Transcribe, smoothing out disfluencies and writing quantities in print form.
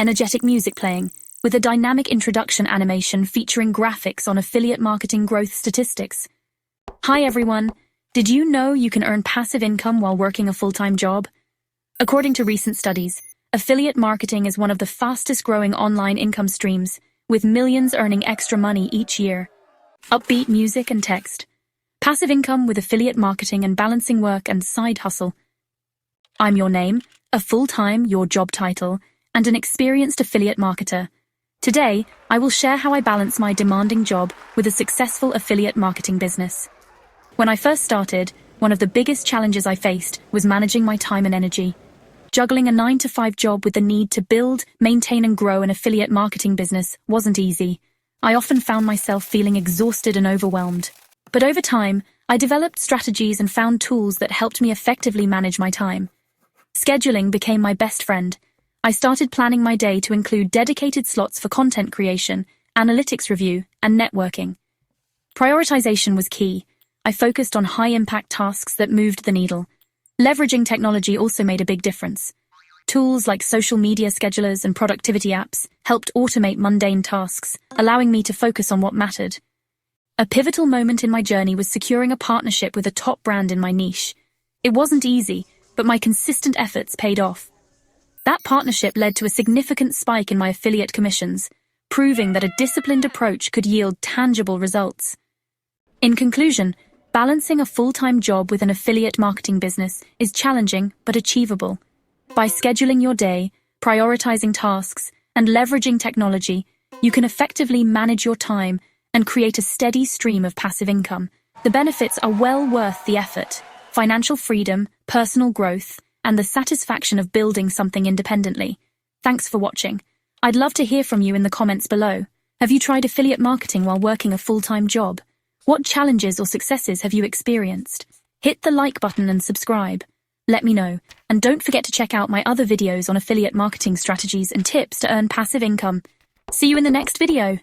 energetic music playing, with a dynamic introduction animation featuring graphics on affiliate marketing growth statistics. Hi everyone! Did you know you can earn passive income while working a full-time job? According to recent studies, affiliate marketing is one of the fastest-growing online income streams, with millions earning extra money each year. Upbeat music and text. Passive income with affiliate marketing and balancing work and side hustle. I'm your name, a full-time your job title, and an experienced affiliate marketer. Today, I will share how I balance my demanding job with a successful affiliate marketing business. When I first started, one of the biggest challenges I faced was managing my time and energy. Juggling a 9-to-5 job with the need to build, maintain and grow an affiliate marketing business wasn't easy. I often found myself feeling exhausted and overwhelmed. But over time, I developed strategies and found tools that helped me effectively manage my time. Scheduling became my best friend. I started planning my day to include dedicated slots for content creation, analytics review, and networking. Prioritization was key. I focused on high-impact tasks that moved the needle. Leveraging technology also made a big difference. Tools like social media schedulers and productivity apps helped automate mundane tasks, allowing me to focus on what mattered. A pivotal moment in my journey was securing a partnership with a top brand in my niche. It wasn't easy, but my consistent efforts paid off. That partnership led to a significant spike in my affiliate commissions, proving that a disciplined approach could yield tangible results. In conclusion, balancing a full-time job with an affiliate marketing business is challenging but achievable. By scheduling your day, prioritizing tasks, and leveraging technology, you can effectively manage your time and create a steady stream of passive income. The benefits are well worth the effort: financial freedom, personal growth, and the satisfaction of building something independently. Thanks for watching. I'd love to hear from you in the comments below. Have you tried affiliate marketing while working a full-time job? What challenges or successes have you experienced? Hit the like button and subscribe. Let me know. And don't forget to check out my other videos on affiliate marketing strategies and tips to earn passive income. See you in the next video.